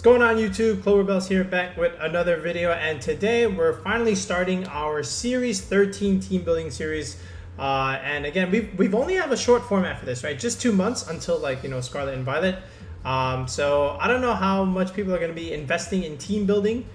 What's going on YouTube? Cloverbells here, back with another video, and today we're finally starting our Series 13 team building series. And again, we've only have a short format for this, right? Just 2 months until, like, Scarlet and Violet. So I don't know how much people are going to be investing in team building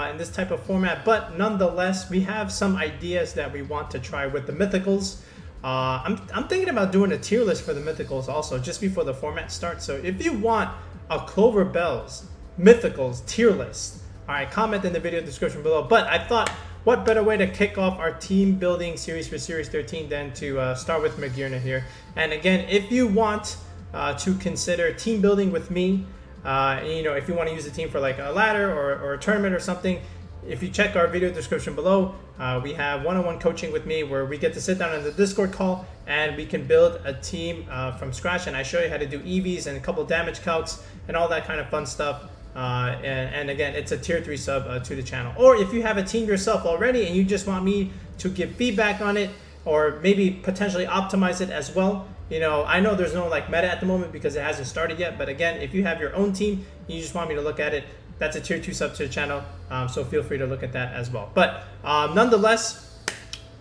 in this type of format, but nonetheless, we have some ideas that we want to try with the Mythicals. I'm thinking about doing a tier list for the Mythicals also, just before the format starts. So if you want a Cloverbells Mythicals tier list, all right, comment in the video description below. But I thought, what better way to kick off our team building series for Series 13 than to start with Magearna here. And again, if you want to consider team building with me, if you want to use the team for like a ladder or a tournament or something, if you check our video description below, we have one-on-one coaching with me where we get to sit down in the Discord call and we can build a team from scratch, and I show you how to do EVs and a couple damage calcs and all that kind of fun stuff. And again, it's a tier 3 sub to the channel. Or if you have a team yourself already and you just want me to give feedback on it, or maybe potentially optimize it as well, I know there's no like meta at the moment because it hasn't started yet, but again, if you have your own team and you just want me to look at it, that's a tier 2 sub to the channel, so feel free to look at that as well. But nonetheless,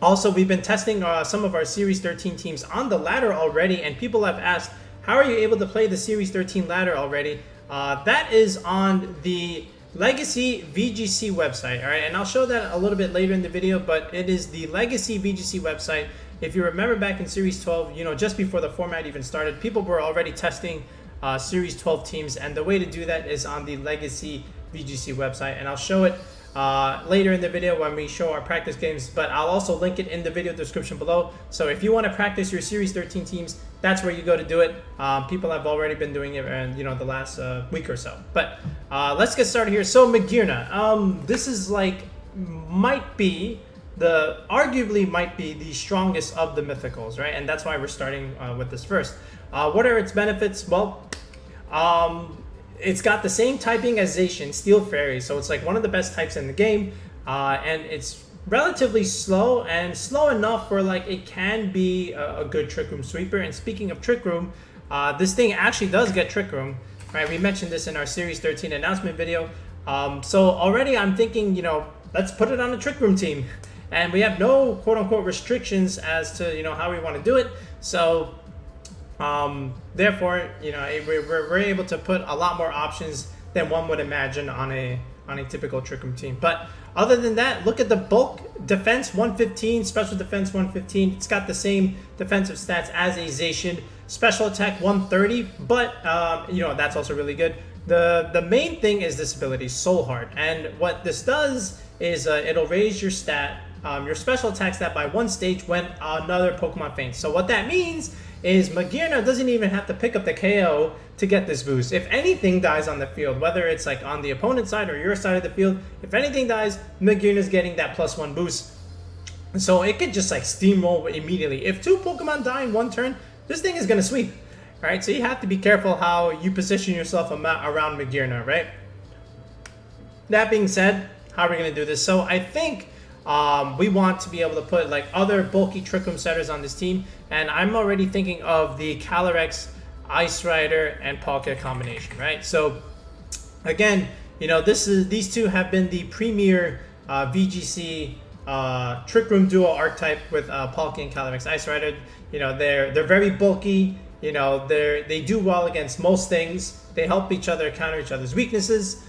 also we've been testing some of our Series 13 teams on the ladder already, and people have asked, how are you able to play the Series 13 ladder already? That is on the Legacy VGC website, all right? And I'll show that a little bit later in the video, but it is the Legacy VGC website. If you remember back in Series 12, just before the format even started, people were already testing Series 12 teams, and the way to do that is on the Legacy VGC website, and I'll show it later in the video when we show our practice games, but I'll also link it in the video description below. So if you want to practice your Series 13 teams, that's where you go to do it. People have already been doing it in the last week or so. But let's get started here. So Magearna, this is like arguably might be the strongest of the Mythicals, right? And that's why we're starting with this first. What are its benefits? Well, it's got the same typing as Zacian, Steel Fairy, so it's like one of the best types in the game, and it's relatively slow, and slow enough where like it can be a good Trick Room sweeper. And speaking of Trick Room, this thing actually does get Trick Room, right? We mentioned this in our Series 13 announcement video. So already I'm thinking, let's put it on a Trick Room team, and we have no quote-unquote restrictions as to how we want to do it. So therefore, we're able to put a lot more options than one would imagine on a typical Trick Room team. But other than that, look at the bulk defense 115, special defense 115. It's got the same defensive stats as a Zacian. Special attack 130, but that's also really good. The main thing is this ability, Soul Heart, and what this does is it'll raise your stat, your special attack stat by 1 stage when another Pokemon faints. So what that means is Magearna doesn't even have to pick up the KO to get this boost. If anything dies on the field, whether it's like on the opponent's side or your side of the field, if anything dies, Magearna's getting that +1 boost. So it could just like steamroll immediately. If 2 Pokemon die in 1 turn, this thing is going to sweep. All right, so you have to be careful how you position yourself around Magearna, right? That being said, how are we going to do this? So I think we want to be able to put like other bulky Trick Room setters on this team, and I'm already thinking of the Calyrex Ice Rider and Palkia combination, right? So again, these two have been the premier VGC Trick Room duo archetype with Palkia and Calyrex Ice Rider. They're very bulky. They do well against most things. They help each other counter each other's weaknesses.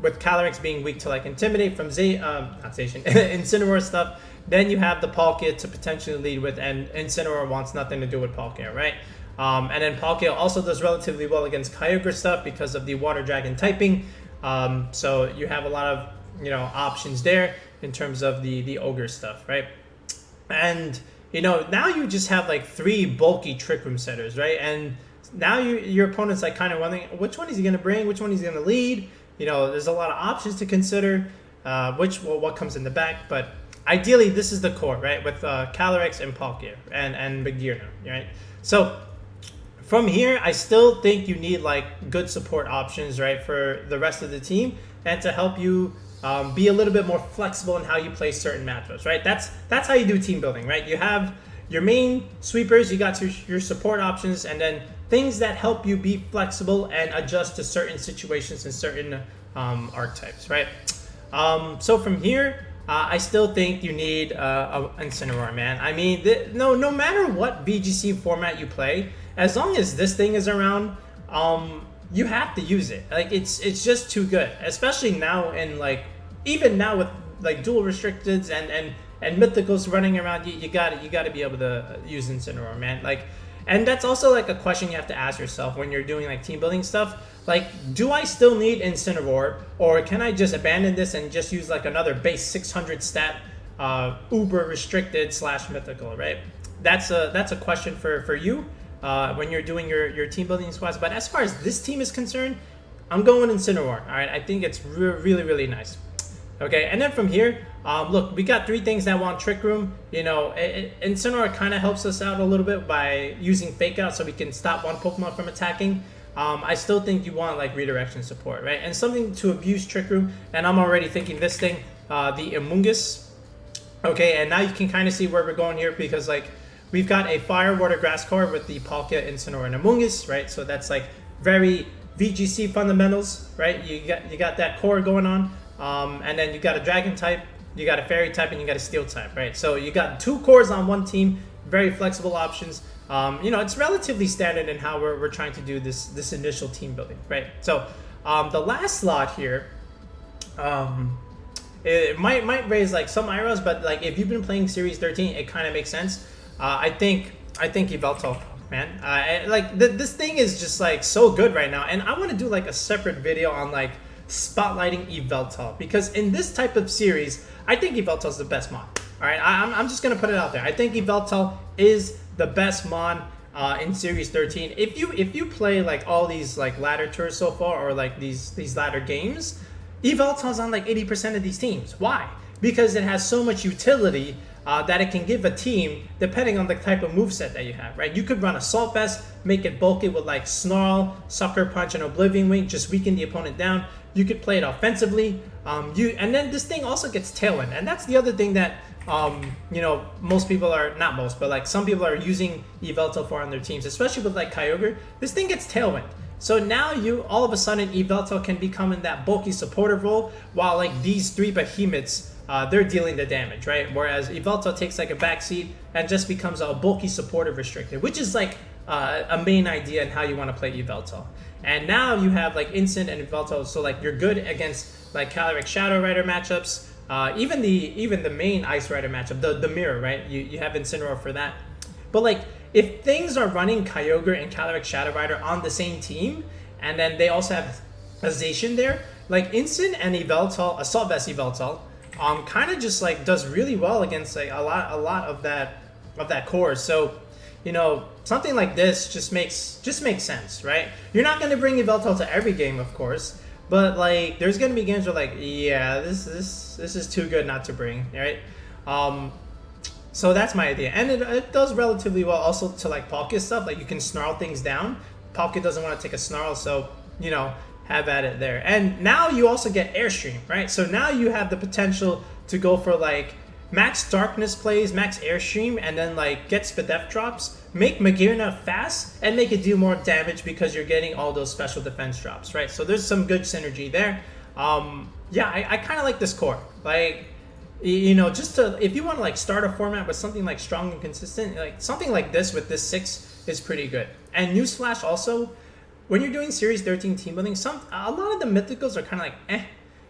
With Calyrex being weak to like Intimidate from not Zacian, Incineroar stuff, then you have the Palkia to potentially lead with, and Incineroar wants nothing to do with Palkia, right? And then Palkia also does relatively well against Kyogre stuff because of the Water Dragon typing. So you have a lot of options there in terms of the Ogre stuff, right? And now you just have like 3 bulky Trick Room setters, right? And now your opponent's like kind of wondering which one is he going to bring, which one is he going to lead. There's a lot of options to consider, what comes in the back, but ideally this is the core, right? With Calyrex and Palkia and Magearna, right? So from here, I still think you need like good support options, right, for the rest of the team, and to help you be a little bit more flexible in how you play certain matchups, right? That's how you do team building, right? You have your main sweepers, you got your support options, and then things that help you be flexible and adjust to certain situations and certain archetypes, right? So from here, I still think you need an Incineroar, man. I mean, no matter what VGC format you play, as long as this thing is around, you have to use it. Like, it's just too good, especially now in, like, even now with like dual restricteds and mythicals running around. You gotta be able to use Incineroar, man. Like, and that's also like a question you have to ask yourself when you're doing like team building stuff. Like, do I still need Incineroar, or can I just abandon this and just use like another base 600 stat uber restricted / mythical, right? That's a question for you when you're doing your team building squads. But as far as this team is concerned, I'm going Incineroar. All right, I think it's really nice. Okay, and then from here, look, we got 3 things that want Trick Room. You know, Incineroar kind of helps us out a little bit by using Fake Out so we can stop one Pokemon from attacking. I still think you want like Redirection support, right? And something to abuse Trick Room, and I'm already thinking this thing, the Amoongus. Okay, and now you can kind of see where we're going here, because like we've got a Fire, Water, Grass core with the Palkia, Incineroar, and Amoongus, right? So that's like very VGC fundamentals, right? You got that core going on. And then you got a dragon type, you got a fairy type, and you got a steel type, right? So you got 2 cores on one team, very flexible options. You know, it's relatively standard in how we're trying to do this initial team building, right? So the last slot here, it might raise like some eyebrows, but like if you've been playing Series 13, it kind of makes sense. I think Yveltal, man. This thing is just like so good right now, and I want to do like a separate video on like spotlighting Yveltal, because in this type of series, I think Yveltal is the best mon. All right, I'm just gonna put it out there. I think Yveltal is the best mon in Series 13. If you play like all these like ladder tours so far, or like these ladder games, Yveltal's on like 80% of these teams. Why? Because it has so much utility that it can give a team depending on the type of moveset that you have, right? You could run Assault Vest, make it bulky with like Snarl, Sucker Punch, and Oblivion Wing, just weaken the opponent down. You could play it offensively, and then this thing also gets Tailwind, and that's the other thing that you know, most people are, not most, but like some people are using Yveltal for on their teams, especially with like Kyogre. This thing gets Tailwind, so now you all of a sudden Yveltal can become in that bulky supportive role, while like these 3 behemoths, they're dealing the damage, right? Whereas Yveltal takes like a backseat and just becomes a bulky supportive restricted, which is like a main idea in how you want to play Yveltal. And now you have like Incin and Yveltal, so like you're good against like Calyrex Shadow Rider matchups, even the main Ice Rider matchup, the mirror, right? You have Incineroar for that. But like if things are running Kyogre and Calyrex Shadow Rider on the same team, and then they also have a Zacian there, like Incin and Yveltal, Assault Vest Yveltal, kind of just like does really well against like a lot of that core. So, you know, something like this just makes sense, right? You're not going to bring Yveltal to every game, of course, but like there's going to be games where like, yeah, this is too good not to bring, right? So that's my idea, and it does relatively well also to like Palkia stuff. Like you can snarl things down. Palkia doesn't want to take a snarl, so you know, have at it there. And now you also get Airstream, right? So now you have the potential to go for like Max Darkness plays, Max Airstream, and then like get Spadef drops, make Magearna fast, and make it do more damage because you're getting all those special defense drops, right? So there's some good synergy there. Yeah, I kind of like this core. Like, you know, just to, if you want to like start a format with something like strong and consistent, like something like this with this 6 is pretty good. And newsflash also, when you're doing Series 13 team building, a lot of the mythicals are kind of like, eh.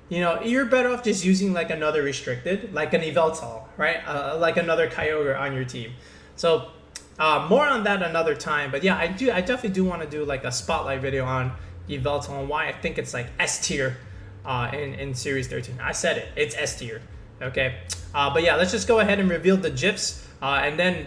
You know, you're better off just using like another restricted, like an Yveltal, right? Like another Kyogre on your team. So more on that another time. But yeah, I definitely do want to do like a spotlight video on Yveltal and why I think it's like S tier in Series 13. I said it, it's S tier. Okay, but yeah, let's just go ahead and reveal the GIFs, and then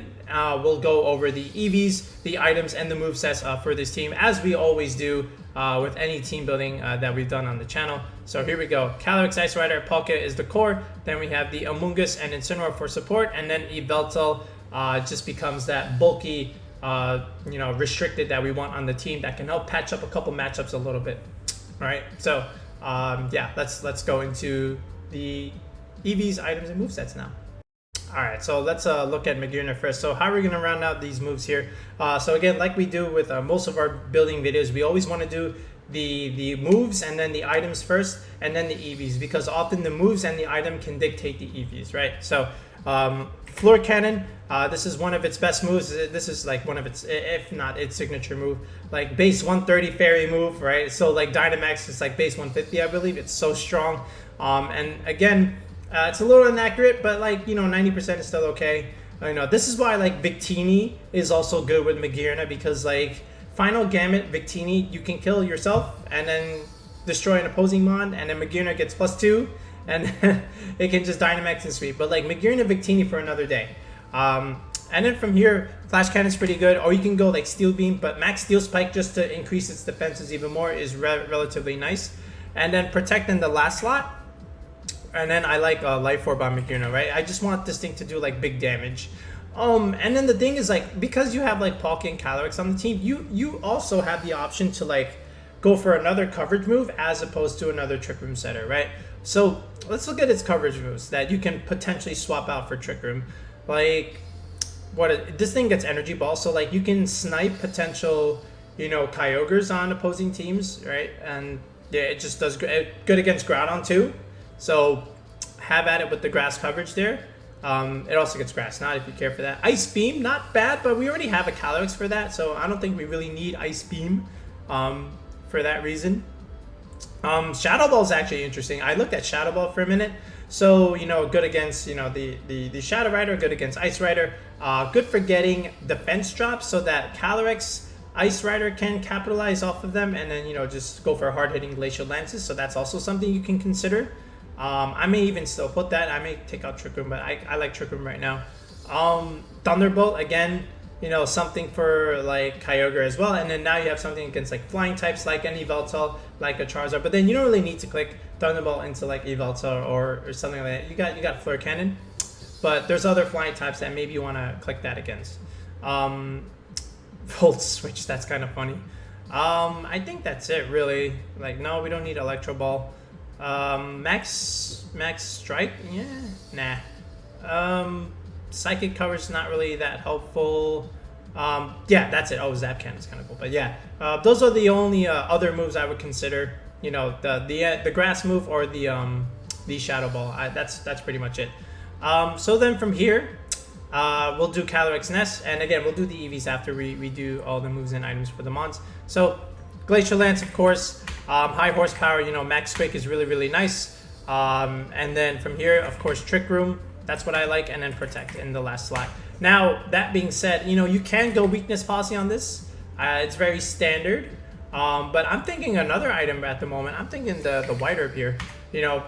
we'll go over the EVs, the items, and the movesets for this team, as we always do with any team building that we've done on the channel. So here we go. Calyrex Ice Rider, Palkia is the core. Then we have the Amoongus and Incineroar for support, and then Yveltal just becomes that bulky, you know, restricted that we want on the team that can help patch up a couple matchups a little bit. All right, so yeah, let's go into the EVs, items, and movesets now. All right, so let's look at Magearna first. So how are we going to round out these moves here? So again, like we do with most of our building videos, we always want to do the moves and then the items first, and then the EVs, because often the moves and the item can dictate the EVs, right? So Floor Cannon, this is one of its best moves. This is like one of its, if not its signature move, like base 130 fairy move, right? So like Dynamax is like base 150, I believe. It's so strong. And again, it's a little inaccurate, but like, you know, 90% is still okay. You know, this is why like Victini is also good with Magearna, because like Final Gamut Victini, you can kill yourself and then destroy an opposing mon, and then Magearna gets +2, and it can just Dynamax and sweep. But like Magearna Victini for another day. And then from here, Flash Cannon's pretty good, or you can go like Steel Beam, but Max Steel Spike just to increase its defenses even more is relatively nice. And then Protect in the last slot. And then I like Life Orb on Magearna, right? I just want this thing to do like big damage. And then the thing is like, because you have like Palkia and Calyrex on the team, you also have the option to like go for another coverage move as opposed to another Trick Room setter, right? So let's look at its coverage moves that you can potentially swap out for Trick Room. Like, this thing gets Energy Ball, so like you can snipe potential, you know, Kyogres on opposing teams, right? And yeah, it just does good against Groudon too. So have at it with the grass coverage there. It also gets grass knot if you care for that. Ice Beam, not bad, but we already have a Calyrex for that, so I don't think we really need Ice Beam for that reason. Shadow Ball is actually interesting. I looked at Shadow Ball for a minute. So, you know, good against, you know, the Shadow Rider, good against Ice Rider. Good for getting defense drops so that Calyrex Ice Rider can capitalize off of them, and then, you know, just go for hard-hitting Glacial Lances. So that's also something you can consider. I may even still put that. I may take out Trick Room, but I like Trick Room right now. Thunderbolt, again, you know, something for like Kyogre as well. And then now you have something against like flying types like an Yveltal, like a Charizard. But then you don't really need to click Thunderbolt into like Yveltal or something like that. You got Flare Cannon, but there's other flying types that maybe you want to click that against. Volt Switch, that's kind of funny. I think that's it really. Like, no, we don't need Electro Ball. Max Strike, yeah, nah. Psychic coverage not really that helpful. Yeah, that's it. Oh, Zap Cannon's kind of cool, but yeah, those are the only other moves I would consider. You know, the grass move or the Shadow Ball. That's pretty much it. So then from here, we'll do Calyrex Nest, and again we'll do the EVs after we do all the moves and items for the mons. So Glacial Lance, of course. High horsepower, you know, Max Quake is really nice. And then from here, of course, Trick Room. That's what I like. And then Protect in the last slot. Now, that being said, you know, you can go Weakness Policy on this. It's very standard. But I'm thinking another item at the moment. I'm thinking the White Herb here. You know,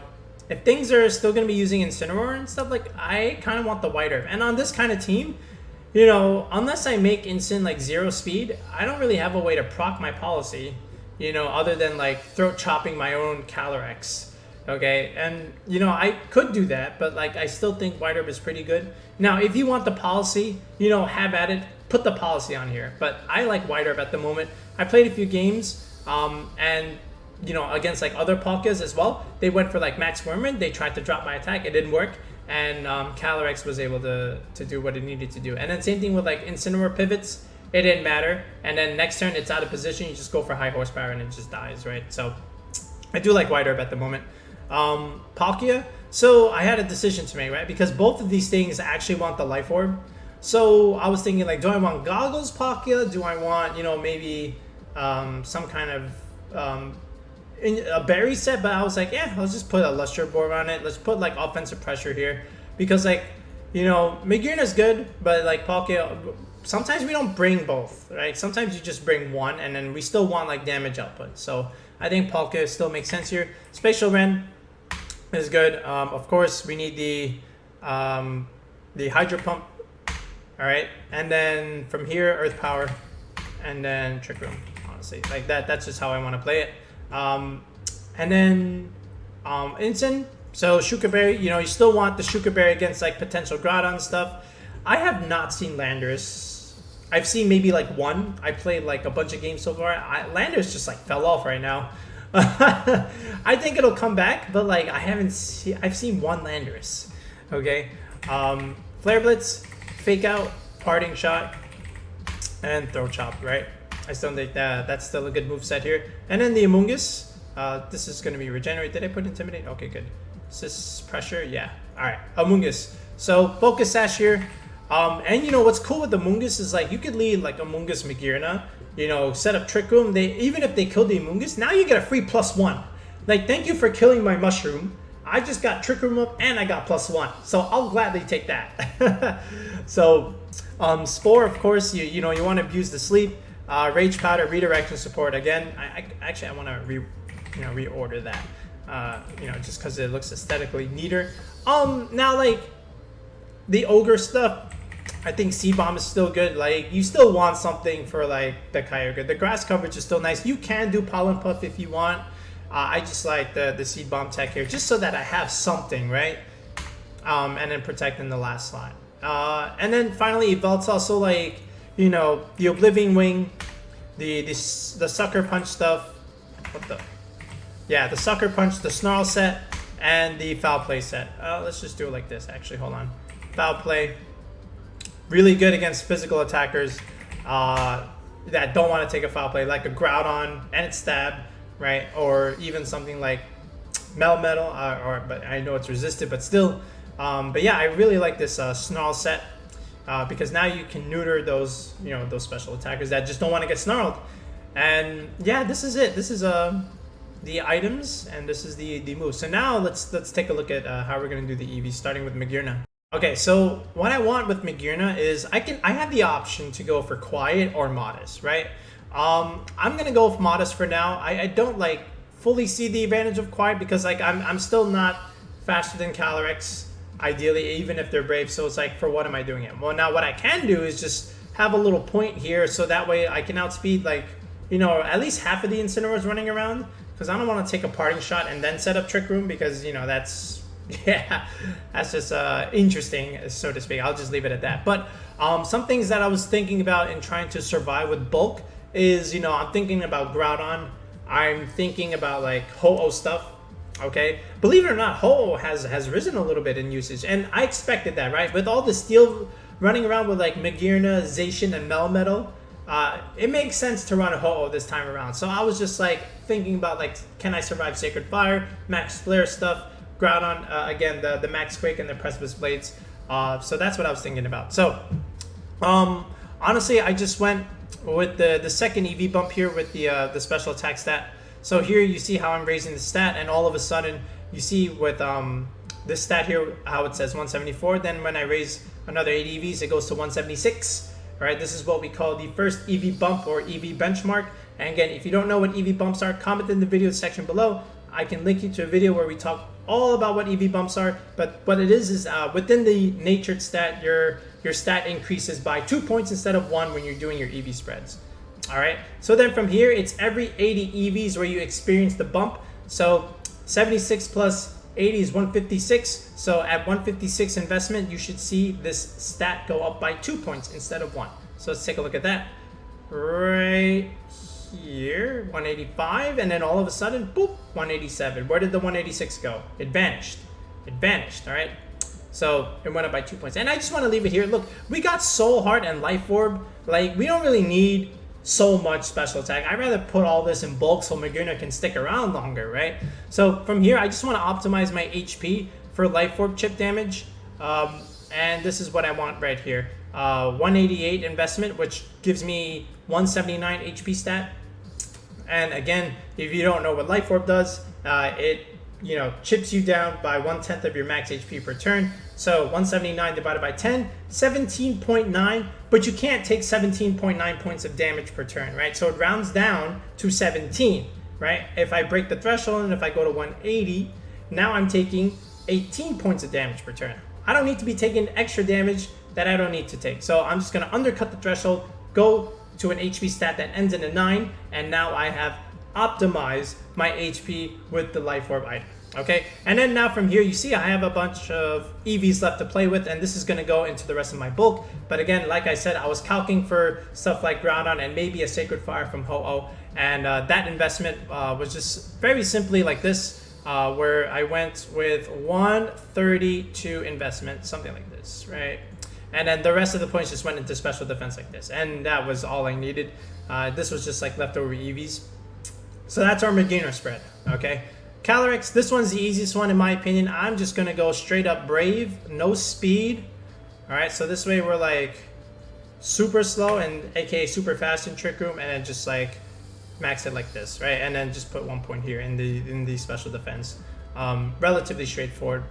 if things are still going to be using Incineroar and stuff, like, I kind of want the White Herb. And on this kind of team, you know, unless I make Incin like 0 speed, I don't really have a way to proc my policy. You know, other than like throat chopping my own Calyrex, okay? And, you know, I could do that, but like I still think White Herb is pretty good. Now, if you want the policy, you know, have at it, put the policy on here. But I like White Herb at the moment. I played a few games, and, you know, against like other Palkias as well. They went for like Max Wormman. They tried to drop my attack. It didn't work. And Calyrex was able to do what it needed to do. And then same thing with like Incineroar pivots. It didn't matter, and then next turn it's out of position, you just go for high horsepower and it just dies, right? So I do like White Herb at the moment. Palkia, so I had a decision to make, right? Because both of these things actually want the Life Orb. So I was thinking, like, do I want Goggles Palkia? Do I want, you know, maybe some kind of a berry set? But I was like, yeah, let's just put a Lustre Board on it. Let's put like offensive pressure here, because like, you know, Magearna's good, but like Palkia, sometimes we don't bring both, right? Sometimes you just bring one, and then we still want like damage output. So I think Palkia still makes sense here. Spatial Rend is good. Of course, we need the Hydro Pump. All right, and then from here, Earth Power, and then Trick Room. Honestly, like that's just how I want to play it. And then Incin. So Shuka Berry, you know, you still want the Shuka Berry against like potential Groudon stuff. I have not seen Landorus. I've seen maybe like one. I played like a bunch of games so far. Landorus just like fell off right now. I think it'll come back, but like I haven't seen. I've seen one Landorus. Okay. Flare Blitz, Fake Out, Parting Shot, and Throw Chop, right? I still think that that's still a good move set here. And then the Amoongus, this is going to be Regenerate. Did I put Intimidate? Okay, good. Is this Pressure? Yeah. All right, Amoongus. So Focus Sash here. And you know what's cool with Amoongus is like you could lead like Amoongus Magearna, you know, set up Trick Room. They even if they kill the Amoongus, now you get a free +1. Like, thank you for killing my Mushroom. I just got Trick Room up and I got +1. So I'll gladly take that. So Spore, of course, you know you want to abuse the sleep. Rage Powder, Redirection support again. I want to reorder that. You know, just because it looks aesthetically neater. Now like the Ogre stuff, I think Seed Bomb is still good. Like, you still want something for like the Kyogre. The grass coverage is still nice. You can do Pollen Puff if you want. I just like the Seed Bomb tech here, just so that I have something, right? And then protect in the last slot. And then finally Yveltal. So like, you know, the Oblivion Wing, the Sucker Punch stuff. What the? Yeah, the Sucker Punch, the Snarl set, and the Foul Play set. Let's just do it like this. Actually, hold on. Foul Play, really good against physical attackers that don't want to take a foul play, like a Groudon and its stab, right? Or even something like Melmetal, but I know it's resisted, but still. But yeah, I really like this Snarl set because now you can neuter those, you know, those special attackers that just don't want to get snarled. And yeah, this is it. This is the items, and this is the moves. So now let's take a look at how we're gonna do the EV, starting with Magearna. Okay, so what I want with Magearna is I have the option to go for Quiet or Modest, right? I'm gonna go with Modest for now. I don't like fully see the advantage of Quiet because like I'm still not faster than Calyrex, ideally, even if they're brave. So it's like, for what am I doing it? Well, now what I can do is just have a little point here, so that way I can outspeed, like, you know, at least half of the Incineroars running around, because I don't want to take a Parting Shot and then set up Trick Room, because, you know, that's yeah, that's just interesting, so to speak. I'll just leave it at that. But some things that I was thinking about in trying to survive with bulk is, you know, I'm thinking about Groudon. I'm thinking about like Ho-Oh stuff. Okay, believe it or not, Ho-Oh has risen a little bit in usage, and I expected that, right? With all the steel running around with like Magearna, Zacian, and Melmetal, it makes sense to run a Ho-Oh this time around. So I was just like thinking about like, can I survive Sacred Fire, Max Flare stuff, Groudon, again, the Max Quake and the Precipice Blades. So that's what I was thinking about. So honestly, I just went with the second EV bump here with the special attack stat. So here you see how I'm raising the stat, and all of a sudden you see with this stat here how it says 174. Then when I raise another 8 EVs, it goes to 176. All right, this is what we call the first EV bump or EV benchmark. And again, if you don't know what EV bumps are, comment in the video section below. I can link you to a video where we talk all about what EV bumps are. But what it is within the natured stat, your stat increases by 2 points instead of 1 when you're doing your EV spreads. All right, so then from here, it's every 80 EVs where you experience the bump. So 76 plus 80 is 156. So at 156 investment, you should see this stat go up by 2 points instead of 1. So let's take a look at that. Right here, 185, and then all of a sudden, boop, 187. Where did the 186 go? It vanished. It vanished, all right? So it went up by 2 points. And I just want to leave it here. Look, we got Soul Heart and Life Orb. Like, we don't really need so much special attack. I'd rather put all this in bulk so Magearna can stick around longer, right? So from here, I just want to optimize my HP for Life Orb chip damage. And this is what I want right here. 188 investment, which gives me 179 HP stat. And again, if you don't know what Life Orb does, it, you know, chips you down by 1/10 of your max HP per turn. So 179 divided by 10, 17.9, but you can't take 17.9 points of damage per turn, right? So it rounds down to 17, right? If I break the threshold and if I go to 180, now I'm taking 18 points of damage per turn. I don't need to be taking extra damage that I don't need to take. So I'm just gonna undercut the threshold, go to an HP stat that ends in a 9, and now I have optimized my HP with the Life Orb item. Okay, and then now from here, you see I have a bunch of EVs left to play with, and this is going to go into the rest of my bulk. But again, like I said, I was calcing for stuff like Groudon and maybe a Sacred Fire from Ho-Oh, and that investment was just very simply like this, where I went with 132 investment, something like this, right? and then the rest of the points just went into special defense like this, and that was all I needed. This was just like leftover EVs. So that's our Magearna spread, okay? Calyrex, this one's the easiest one in my opinion. I'm just gonna go straight up Brave, no speed. All right, so this way we're like super slow and aka super fast in Trick Room, and then just like max it like this, right? And then just put 1 point here in the special defense. Relatively straightforward.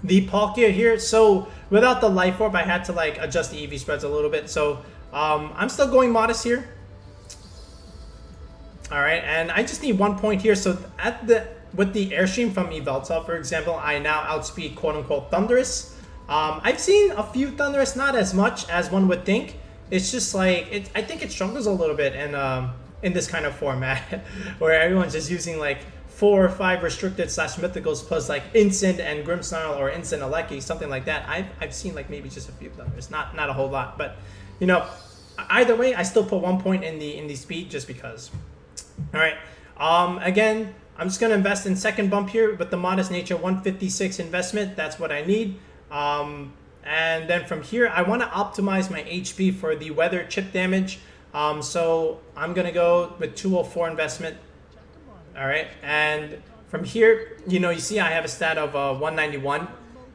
The Palkia here, so without the Life Orb, I had to like adjust the EV spreads a little bit. So I'm still going modest here. All right, and I just need 1 point here. So with the Airstream from Yveltal, for example, I now outspeed quote unquote Thunderous. I've seen a few Thunderous, not as much as one would think. It's just like I think it struggles a little bit in this kind of format where everyone's just using like 4 or 5 restricted / mythicals plus like Incin and Grimmsnarl or Incin Aleki, something like that. I've seen like maybe just a few Thunderous, not a whole lot, but you know, either way, I still put 1 point in the speed just because. All right. Again, I'm just gonna invest in second bump here with the modest nature, 156 investment. That's what I need. And then from here, I want to optimize my HP for the weather chip damage. So I'm gonna go with 204 investment. All right, and from here, you know, you see I have a stat of 191.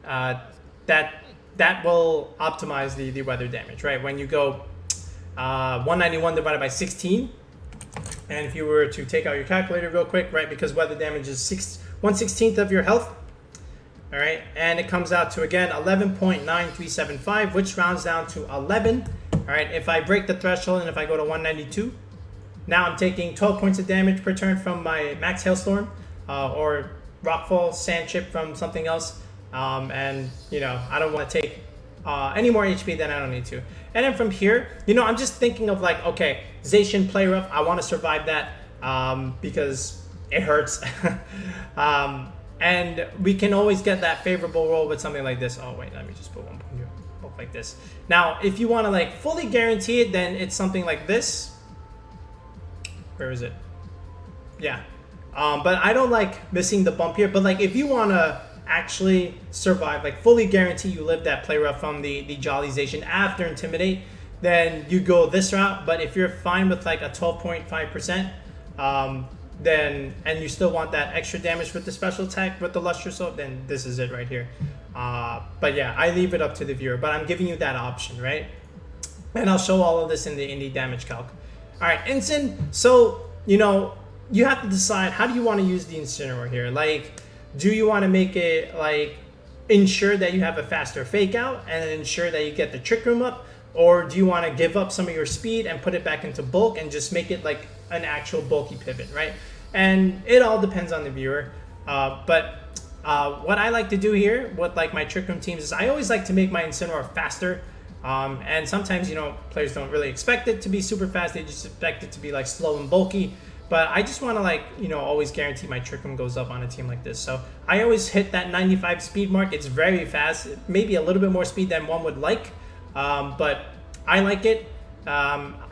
That will optimize the weather damage, right? When you go 191 divided by 16, and if you were to take out your calculator real quick, right, because weather damage is 1/16 of your health. All right, and it comes out to again 11.9375, which rounds down to 11. All right, if I break the threshold and if I go to 192, now I'm taking 12 points of damage per turn from my Max Hailstorm or Rockfall Sand Chip from something else. And you know, I don't want to take any more HP than I don't need to. And then from here, you know, I'm just thinking of like, okay, Zacian Play Rough, I want to survive that because it hurts. And we can always get that favorable roll with something like this. Oh wait, let me just put 1 point here, like this. Now, if you want to like fully guarantee it, then it's something like this. Where is it? Yeah. But I don't like missing the bump here. But like, if you want to actually survive, like fully guarantee you live that play rough from the Jolly-zation after Intimidate, then you go this route. But if you're fine with like a 12.5%, then and you still want that extra damage with the special attack with the Lustrous Soap, then this is it right here. But yeah, I leave it up to the viewer, but I'm giving you that option, right? And I'll show all of this in the damage calc. All right, Incin. So you know, you have to decide, how do you want to use the Incineroar here? Like, do you want to make it like ensure that you have a faster fake out and ensure that you get the Trick Room up, or do you want to give up some of your speed and put it back into bulk and just make it like an actual bulky pivot, right? And it all depends on the viewer. But what I like to do here with like my Trick Room teams is I always like to make my Incineroar faster. And sometimes, you know, players don't really expect it to be super fast. They just expect it to be like slow and bulky. But I just want to like, you know, always guarantee my Trick Room goes up on a team like this. So I always hit that 95 speed mark. It's very fast. Maybe a little bit more speed than one would like. But I like it.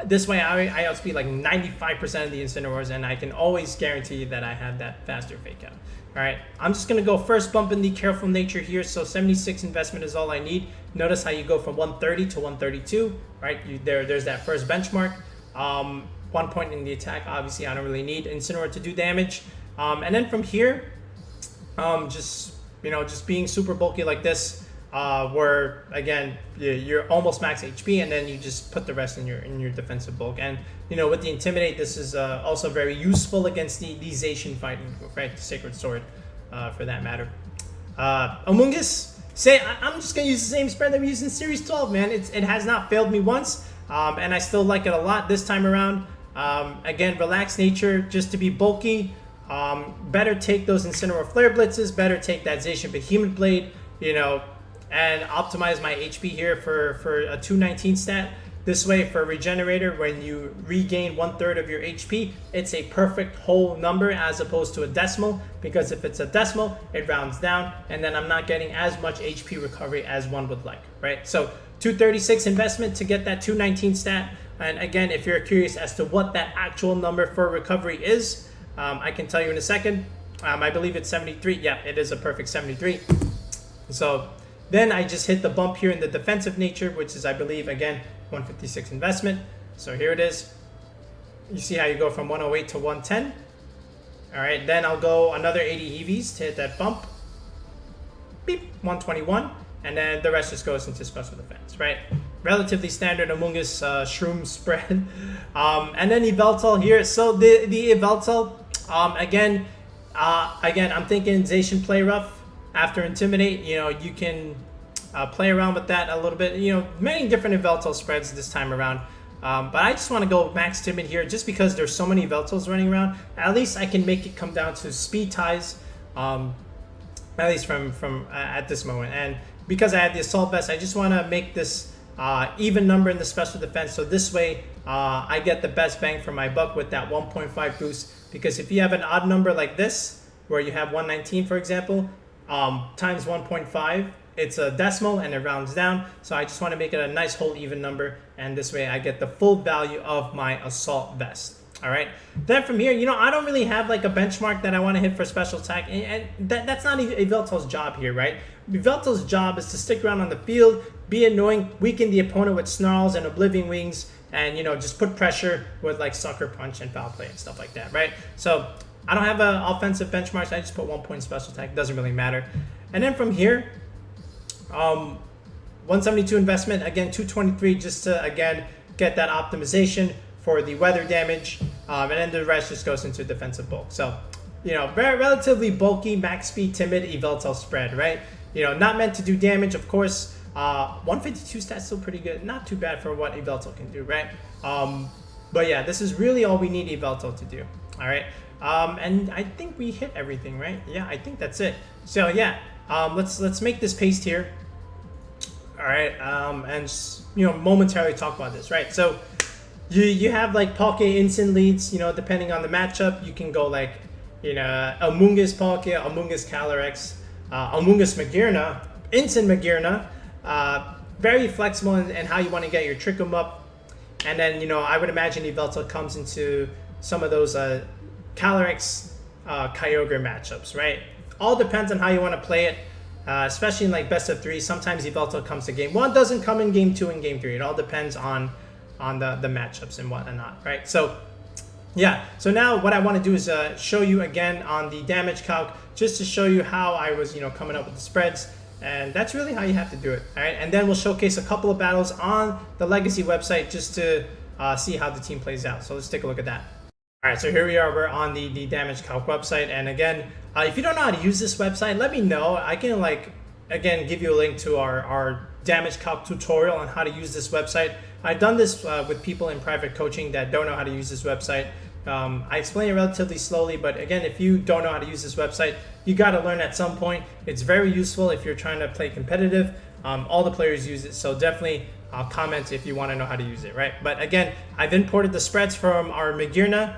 This way I outspeed like 95% of the Incineroars, and I can always guarantee that I have that faster fake out. All right, I'm just gonna go first bump in the Careful Nature here. So 76 investment is all I need. Notice how you go from 130 to 132, right? There's that first benchmark. 1 point in the attack, obviously I don't really need Incineroar to do damage. And then from here, just being super bulky like this, where again you're almost max HP, and then you just put the rest in your defensive bulk. And you know, with the Intimidate, this is also very useful against the Zacian fighting, right? The Sacred Sword, for that matter. Amoongus, I'm just gonna use the same spread that we used in Series 12, man. It has not failed me once, and I still like it a lot this time around. Again, relaxed nature, just to be bulky. Better take those Incineroar Flare Blitzes. Better take that Zacian Behemoth Blade. You know. And optimize my HP here for a 219 stat. This way, for Regenerator, when you regain 1/3 of your HP, it's a perfect whole number as opposed to a decimal, because if it's a decimal, it rounds down, and then I'm not getting as much HP recovery as one would like, right? So 236 investment to get that 219 stat. And again, if you're curious as to what that actual number for recovery is, I can tell you in a second. I believe it's 73. Yeah, it is a perfect 73. So Then I just hit the bump here in the defensive nature, which is, I believe, again, 156 investment. So here it is. You see how you go from 108 to 110. All right, then I'll go another 80 EVs to hit that bump. Beep, 121. And then the rest just goes into special defense, right? Relatively standard Amoongus Shroom spread. And then Yveltal here. So the Yveltal, again, I'm thinking Zacian play rough after Intimidate. You know, you can play around with that a little bit. You know, many different Yveltal spreads this time around. But I just want to go max timid here just because there's so many Yveltals running around. At least I can make it come down to speed ties, at least from at this moment. And because I have the Assault Vest, I just want to make this even number in the special defense. So this way I get the best bang for my buck with that 1.5 boost. Because if you have an odd number like this, where you have 119, for example, times 1.5, it's a decimal and it rounds down. So I just want to make it a nice whole even number. And this way I get the full value of my Assault Vest. All right. Then from here, you know, I don't really have like a benchmark that I want to hit for special attack. And that's not Yveltal's job here, right? Yveltal's job is to stick around on the field, be annoying, weaken the opponent with Snarls and Oblivion Wings, and, you know, just put pressure with like Sucker Punch and Foul Play and stuff like that, right? So I don't have an offensive benchmark. I just put 1 point special attack. It doesn't really matter. And then from here, 172 investment, again, 223 just to, again, get that optimization for the weather damage. And then the rest just goes into defensive bulk. So, you know, very relatively bulky, max speed, timid, Yveltal spread, right? You know, not meant to do damage, of course. 152 stats still pretty good. Not too bad for what Yveltal can do, right? But yeah, this is really all we need Yveltal to do. All right. And I think we hit everything, right? Yeah, I think that's it. So yeah, let's make this paste here. All right. And just, you know, momentarily talk about this, right? So you have like Palkia instant leads, you know, depending on the matchup. You can go like, you know, Amoongus Palkia, Amoongus Calyrex, Amoongus Magearna, instant Magearna. Very flexible in how you want to get your trick 'em up. And then, you know, I would imagine Yveltal comes into some of those Calyrex Kyogre matchups, right? All depends on how you want to play it, especially in like best of 3. Sometimes Yveltal comes to game 1, doesn't come in game 2 and game 3. It all depends on the matchups and whatnot, right? So yeah, so now what I want to do is show you again on the damage calc, just to show you how I was, you know, coming up with the spreads. And that's really how you have to do it, all right? And then we'll showcase a couple of battles on the Legacy website just to see how the team plays out. So let's take a look at that. All right, so here we are. We're on the damage calc website. And again, if you don't know how to use this website, let me know. I can, like, again, give you a link to our damage calc tutorial on how to use this website. I've done this with people in private coaching that don't know how to use this website. I explain it relatively slowly, but again, if you don't know how to use this website, you got to learn at some point. It's very useful if you're trying to play competitive. All the players use it, so definitely comment if you want to know how to use it, right? But again, I've imported the spreads from our Magearna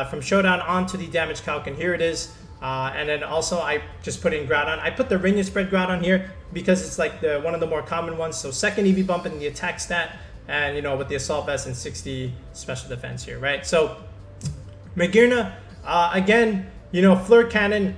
from Showdown onto the damage calc, and here it is. And then also I just put in Groudon. I put the Rinya spread Groudon here because it's like one of the more common ones. So second EV bump in the attack stat, and, you know, with the Assault Vest and 60 special defense here, right? So Magearna, again, you know, Flirt Cannon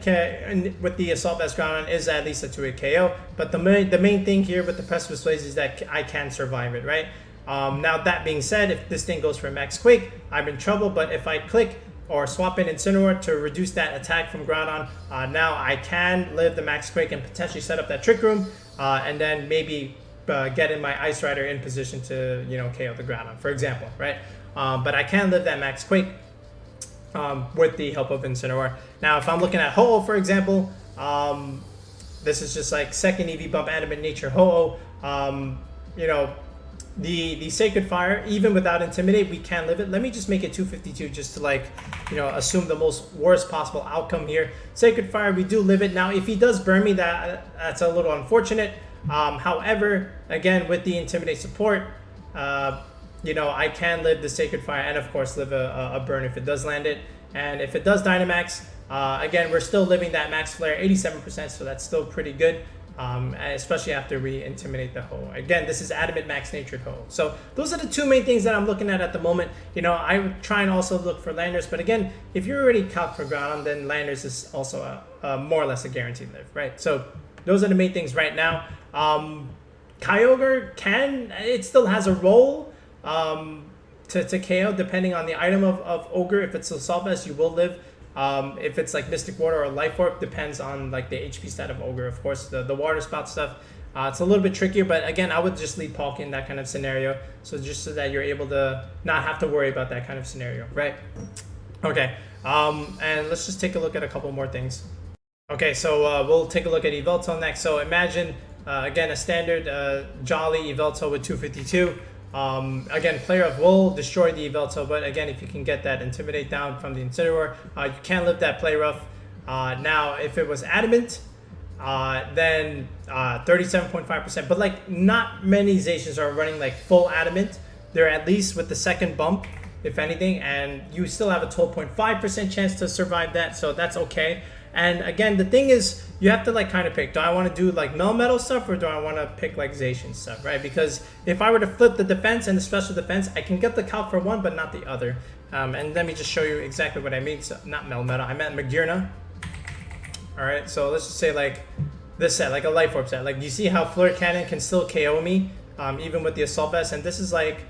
with the Assault Vest Groudon is at least a 2-hit KO. But the main thing here with the Precipice Blaze is that I can survive it, right? Now, that being said, if this thing goes for Max Quake, I'm in trouble. But if I click or swap in Incineroar to reduce that attack from Groudon, now I can live the Max Quake and potentially set up that Trick Room, and then maybe get in my Ice Rider in position to, you know, KO the Groudon, for example, right? But I can live that Max Quake with the help of Incineroar. Now, if I'm looking at Ho-Oh, for example, this is just like second EV bump Animate Nature Ho-Oh. You know, the Sacred Fire, even without Intimidate, we can live it. Let me just make it 252 just to, like, you know, assume the most worst possible outcome here. Sacred Fire, we do live it. Now, if he does burn me, that's a little unfortunate. However, again, with the Intimidate support, you know, I can live the Sacred Fire and, of course, live a burn if it does land it. And if it does Dynamax, again, we're still living that Max Flare, 87%, so that's still pretty good, especially after we Intimidate the Ho. Again, this is Adamant Max Natured Ho. So those are the two main things that I'm looking at the moment. You know, I would try and also look for Landers, but again, if you're already calc for Groudon, then Landers is also a more or less a guaranteed live, right? So those are the main things right now. Kyogre it still has a role to KO depending on the item of Ogre. If it's a Assault Vest, you will live. If it's like Mystic Water or Life Orb, depends on like the HP stat of Ogre. Of course, the Water Spout stuff, it's a little bit trickier, but again, I would just lead Palkia in that kind of scenario. So just so that you're able to not have to worry about that kind of scenario, right? Okay, and let's just take a look at a couple more things. Okay, so we'll take a look at Yveltal next. So imagine, again, a standard Jolly Yveltal with 252. Again, Player of will destroy the Yveltal, but again, if you can get that Intimidate down from the Incineroar, you can live that Play Rough. Now, if it was Adamant, then 37.5%, but like not many Zacians are running like full Adamant. They're at least with the second bump, if anything, and you still have a 12.5% chance to survive that, so that's okay. And again, the thing is, you have to like kind of pick, do I want to do like Melmetal stuff or do I want to pick like Zacian stuff, right? Because if I were to flip the defense and the special defense, I can get the calc for one, but not the other. And let me just show you exactly what I mean. So, not Melmetal, I meant Magearna. All right, so let's just say like this set, like a Life Orb set. Like, you see how Flare Cannon can still KO me, even with the Assault Vest, and this is like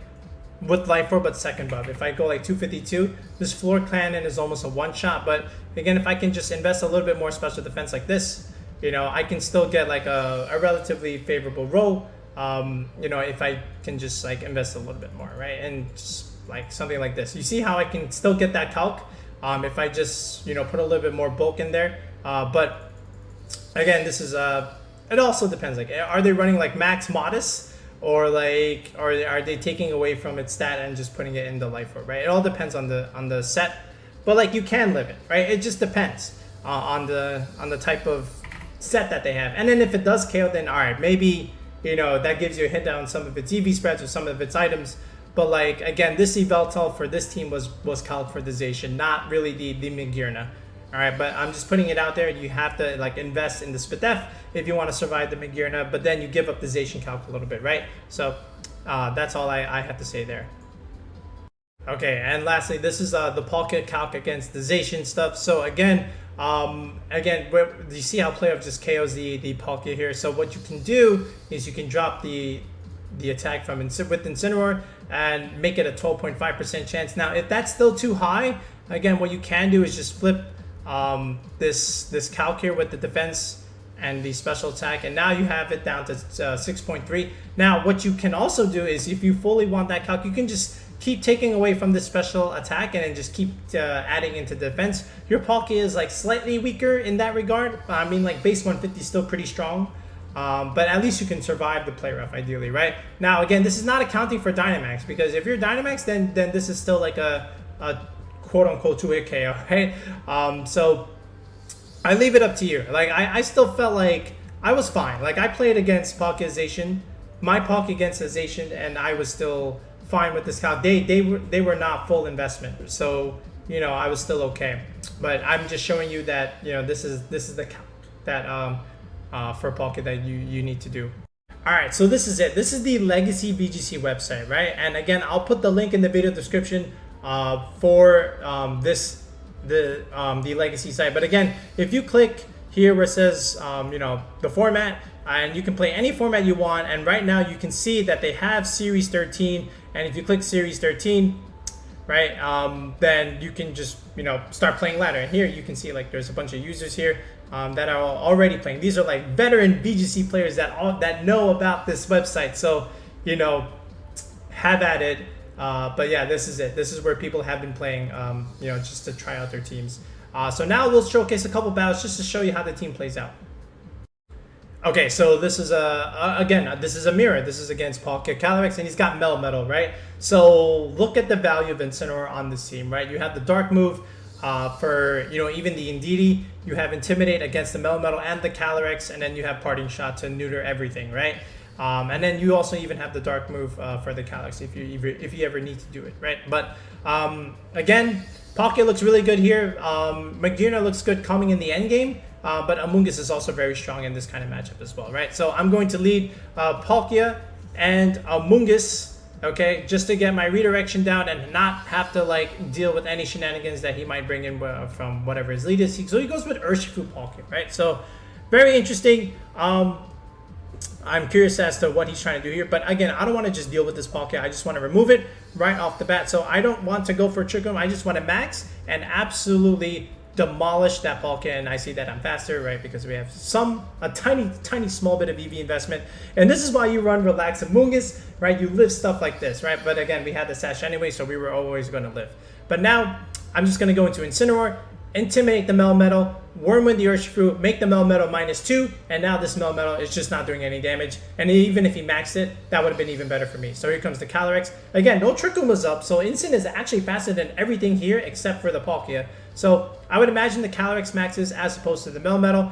with Life Orb but second buff. If I go like 252, this Floor Cannon is almost a one-shot, but again, if I can just invest a little bit more special defense like this, you know, I can still get like a relatively favorable roll, you know, if I can just like invest a little bit more, right? And just like something like this. You see how I can still get that calc if I just, you know, put a little bit more bulk in there. But again, this is, it also depends, like, are they running like Max Modest? Or like, or are they taking away from its stat and just putting it in the Life Orb, right? It all depends on the set, but like you can live it, right? It just depends on the type of set that they have. And then if it does KO, then all right, maybe, you know, that gives you a hit on some of its EV spreads or some of its items. But like, again, this Yveltal for this team was calc for the Zacian, not really the Magearna. All right, but I'm just putting it out there. You have to like invest in the Spidef if you want to survive the Magearna, but then you give up the Zacian calc a little bit, right? So that's all I have to say there. Okay, and lastly, this is the Palkia calc against the Zacian stuff. So again, you see how Playoff just KOs the Palkia here. So what you can do is you can drop the attack from with Incineroar and make it a 12.5% chance. Now, if that's still too high, again, what you can do is just flip this calc here with the defense and the special attack, and now you have it down to 6.3. Now what you can also do is, if you fully want that calc, you can just keep taking away from the special attack and then just keep adding into defense. Your Palkia is like slightly weaker in that regard. I mean, like base 150 is still pretty strong, but at least you can survive the Play Rough ideally, right? Now again, this is not accounting for Dynamax, because if you're Dynamax, then this is still like a quote-unquote 2-hit KO, right? So I leave it up to you. Like, I still felt like I was fine. Like, I played against Palkia Zacian, my Palkia against a Zacian, and I was still fine with this calc. They were not full investment, so, you know, I was still okay. But I'm just showing you that, you know, this is the calc that for Palkia that you need to do. All right, so this is it. This is the Legacy VGC website, right? And again, I'll put the link in the video description for the Legacy site. But again, if you click here where it says you know, the format, and you can play any format you want, and right now you can see that they have Series 13, and if you click Series 13, right, then you can just, you know, start playing ladder. And here you can see like there's a bunch of users here that are already playing. These are like veteran VGC players that know about this website, so, you know, have at it. But yeah, this is it. This is where people have been playing, you know, just to try out their teams. So now we'll showcase a couple battles just to show you how the team plays out. Okay, so this is again, this is a mirror. This is against Palkia Calyrex, and he's got Melmetal, right? So look at the value of Incineroar on this team, right? You have the Dark move for, you know, even the Indeedee. You have Intimidate against the Melmetal and the Calyrex, and then you have Parting Shot to neuter everything, right? And then you also even have the Dark move for the Calyrex if you ever need to do it, right? But again, Palkia looks really good here. Magearna looks good coming in the end game, but Amoongus is also very strong in this kind of matchup as well, right? So I'm going to lead Palkia and Amoongus, okay, just to get my redirection down and not have to like deal with any shenanigans that he might bring in from whatever his lead is. So he goes with Urshifu Palkia, right? So very interesting. I'm curious as to what he's trying to do here. But again, I don't want to just deal with this Palkia. I just want to remove it right off the bat. So I don't want to go for a Trick Room. I just want to max and absolutely demolish that Palkia. And I see that I'm faster, right? Because we have a tiny small bit of EV investment. And this is why you run Relax Amoongus, right? You live stuff like this, right? But again, we had the Sash anyway, so we were always going to live. But now I'm just going to go into Incineroar, Intimidate the Melmetal, Wormwood the Urshifu, make the Melmetal -2, and now this Melmetal is just not doing any damage. And even if he maxed it, that would have been even better for me. So here comes the Calyrex. Again, no Trick Room was up, so Incin is actually faster than everything here except for the Palkia. So I would imagine the Calyrex maxes as opposed to the Melmetal.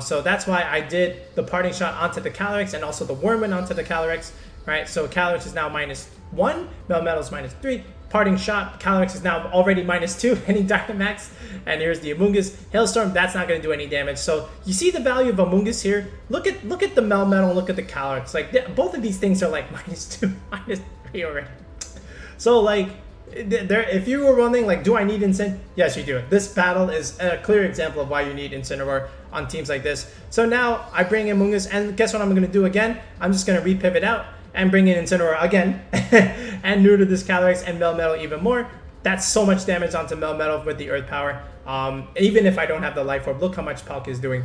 So that's why I did the Parting Shot onto the Calyrex and also the Wormwood onto the Calyrex. Right, so Calyrex is now -1, Melmetal is -3. Parting Shot, Calyrex is now already -2, and he Dynamax. And here's the Amoongus. Hailstorm, that's not going to do any damage. So you see the value of Amoongus here. Look at the Melmetal, look at the Calyrex. Like both of these things are like -2, -3 already. So like, if you were wondering like, do I need Incin? Yes, you do. This battle is a clear example of why you need Incineroar on teams like this. So now I bring in Amoongus, and guess what I'm going to do again? I'm just going to repivot out and bring in Incineroar again and neuter this Calyrex and Melmetal even more. That's so much damage onto Melmetal with the Earth Power. Even if I don't have the Life Orb, look how much Palkia is doing.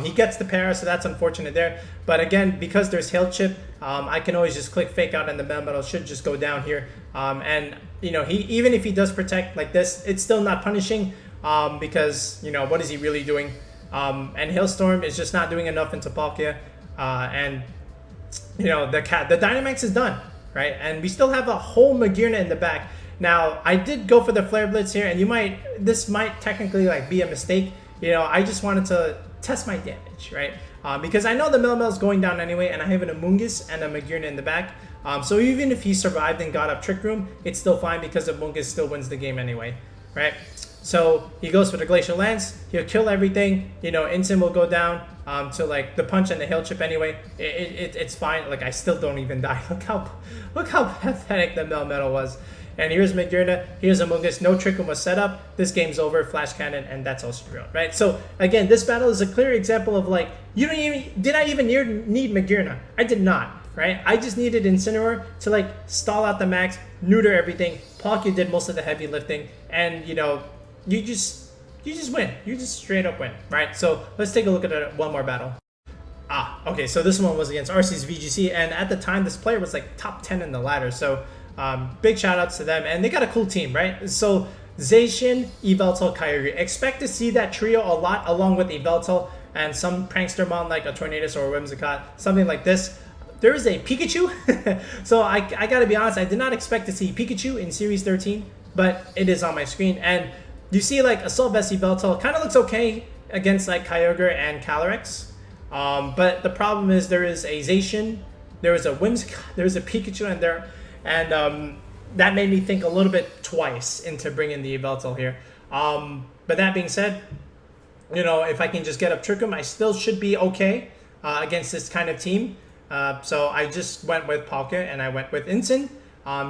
He gets the para, so that's unfortunate there. But again, because there's Hail Chip, I can always just click Fake Out and the Melmetal should just go down here. And, you know, even if he does protect like this, it's still not punishing because, you know, what is he really doing? And Hailstorm is just not doing enough into Palkia. And, you know, the Dynamax is done, right? And we still have a whole Magearna in the back. Now, I did go for the Flare Blitz here, and this might technically like be a mistake. You know, I just wanted to test my damage, right? Because I know the Melmetal is going down anyway, and I have an Amoongus and a Magearna in the back. So even if he survived and got up Trick Room, it's still fine because Amoongus still wins the game anyway, right? So he goes for the Glacial Lance. He'll kill everything. You know, Incin will go down to like the Punch and the Hail Chip anyway. It's fine. Like I still don't even die. Look how pathetic the Melmetal was. And here's Magearna, here's Amoongus, no Trick Room was set up, this game's over, Flash Cannon, and that's all she wrote, right? So, again, this battle is a clear example of, like, did I even need Magearna? I did not, right? I just needed Incineroar to, like, stall out the max, neuter everything, Palkia did most of the heavy lifting, and, you know, you just win. You just straight up win, right? So, let's take a look at one more battle. Okay, so this one was against RC's VGC, and at the time, this player was, like, top 10 in the ladder, so... big shout outs to them, and they got a cool team, right? So Zacian, Yveltal, Kyogre. Expect to see that trio a lot along with Yveltal and some Prankstermon like a Tornadus or a Whimsicott, something like this. There is a Pikachu. So I gotta be honest, I did not expect to see Pikachu in Series 13, but it is on my screen. And you see like Assault Vest Yveltal kind of looks okay against like Kyogre and Calyrex. But the problem is there is a Zacian, there is a Whimsicott, there is a Pikachu, and that made me think a little bit twice into bringing the Yveltal here. But that being said, you know, if I can just get up Trick Room, I still should be okay against this kind of team. So I just went with Palkia and I went with Incin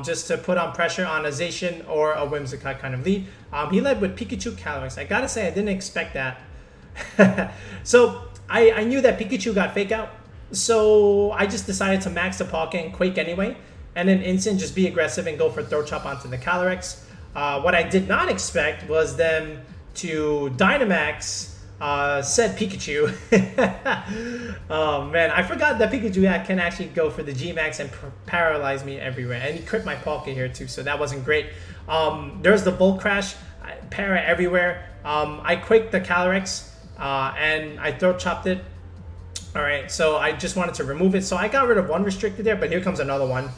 just to put on pressure on a Zacian or a Whimsicott kind of lead. He led with Pikachu, Calyrex. I gotta say, I didn't expect that. So I knew that Pikachu got Fake Out. So I just decided to max the Palkia and Quake anyway. And then Incin just be aggressive and go for Throat Chop onto the Calyrex. What I did not expect was them to Dynamax said Pikachu. Oh man, I forgot that Pikachu can actually go for the G-Max and paralyze me everywhere. And he crit my Palkia here too, so that wasn't great. There's the Volt Crash, para everywhere. I Quaked the Calyrex and I Throat Chopped it. Alright, so I just wanted to remove it. So I got rid of one restricted there, but here comes another one.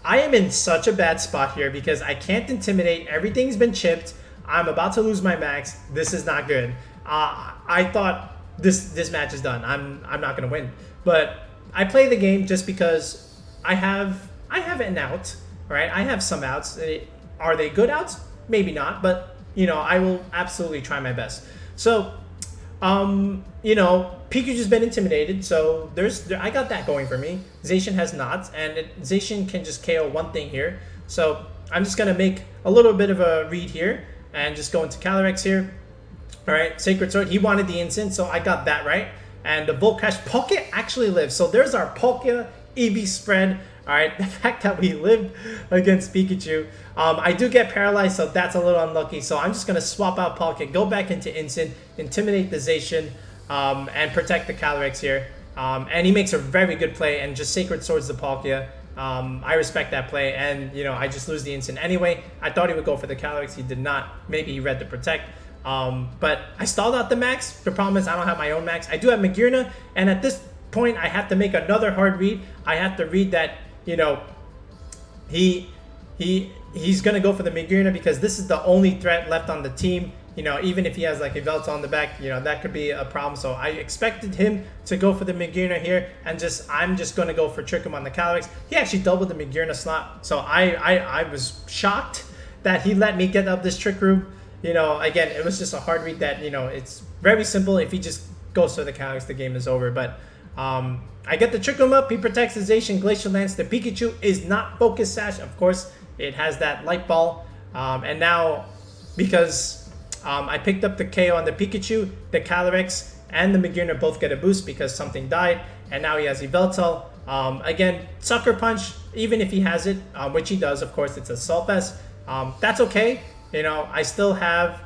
I am in such a bad spot here because I can't Intimidate. Everything's been chipped. I'm about to lose my max. This is not good. I thought this match is done. I'm not gonna win. But I play the game just because I have an out, right? I have some outs. Are they good outs? Maybe not, but you know, I will absolutely try my best. So you know, Pikachu's been intimidated, so I got that going for me. Zacian has not, and Zacian can just KO one thing here. So I'm just gonna make a little bit of a read here and just go into Calyrex here. All right, Sacred Sword. He wanted the Instant, so I got that right. And the Volt Crash. Palkia actually lives. So there's our Palkia EV spread. All right, the fact that we lived against Pikachu. I do get paralyzed, so that's a little unlucky. So I'm just going to swap out Palkia, go back into Instant, Intimidate the Zacian, and protect the Calyrex here. And he makes a very good play and just Sacred Swords the Palkia. I respect that play, and you know, I just lose the Instant anyway. I thought he would go for the Calyrex. He did not. Maybe he read the Protect. But I stalled out the Max. The problem is I don't have my own Max. I do have Magearna, and at this point I have to make another hard read. I have to read that, you know, he's gonna go for the Magearna because this is the only threat left on the team. You know, even if he has like Yveltal on the back, you know, that could be a problem. So I expected him to go for the Magearna here, and I'm just going to go for Trick Him on the Calyrex. He actually doubled the Magearna slot, so I was shocked that he let me get up this Trick Room. You know, again, it was just a hard read that, you know, it's very simple. If he just goes for the Calyrex, the game is over. But I get the Trick Room up. He protects the Zacian, Glacial Lance. The Pikachu is not Focus Sash. Of course, it has that Light Ball. And now, because I picked up the KO on the Pikachu, the Calyrex, and the Magearna both get a boost because something died, and now he has Yveltal. Again, Sucker Punch, even if he has it, which he does, of course, it's a Assault Vest. That's okay. You know, I still have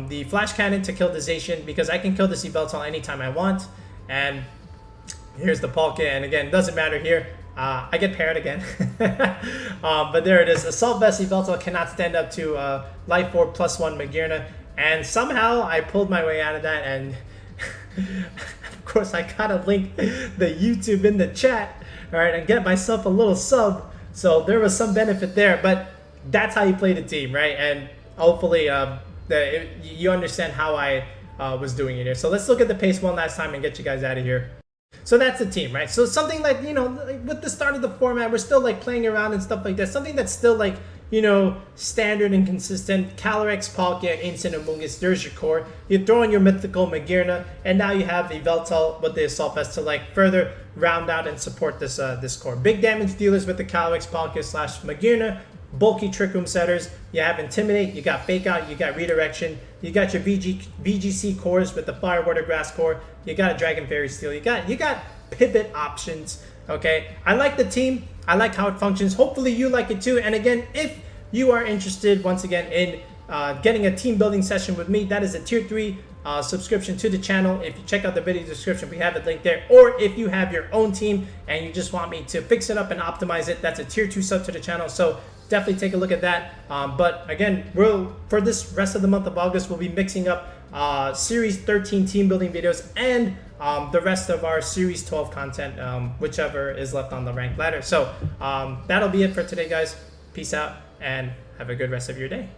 the Flash Cannon to kill the Zacian because I can kill this Yveltal anytime I want. And here's the Palkia, and again, doesn't matter here. I get paired again. But there it is. Assault Vest Yveltal cannot stand up to Life Orb +1 Magearna. And somehow I pulled my way out of that, and of course I gotta link the YouTube in the chat, all right, and get myself a little sub. So there was some benefit there, but that's how you play the team, right? And hopefully you understand how I was doing it here. So let's look at the pace one last time and get you guys out of here. So that's the team, right? So something like, you know, like with the start of the format, we're still like playing around and stuff like that. Something that's still like, you know, standard and consistent. Calyrex, Palkia, Incineroar Amoongus, there's your core. You throw in your mythical Magearna, and now you have Yveltal with the Assault Vest to like further round out and support this this core. Big damage dealers with the Calyrex, Palkia / Magearna. Bulky Trick Room setters. You have Intimidate, you got Fake Out, you got Redirection, you got your VGC cores with the Fire, Water, Grass core. You got a Dragon Fairy Steel. You got pivot options. Okay, I like the team. I like how it functions. Hopefully you like it too. And again, if you are interested, once again, in getting a team building session with me, that is a tier 3 subscription to the channel. If you check out the video description, we have it linked there. Or if you have your own team and you just want me to fix it up and optimize it, that's a tier 2 sub to the channel. So definitely take a look at that. But again, for this rest of the month of August, we'll be mixing up Series 13 team building videos and the rest of our Series 12 content, whichever is left on the ranked ladder. So that'll be it for today, guys. Peace out and have a good rest of your day.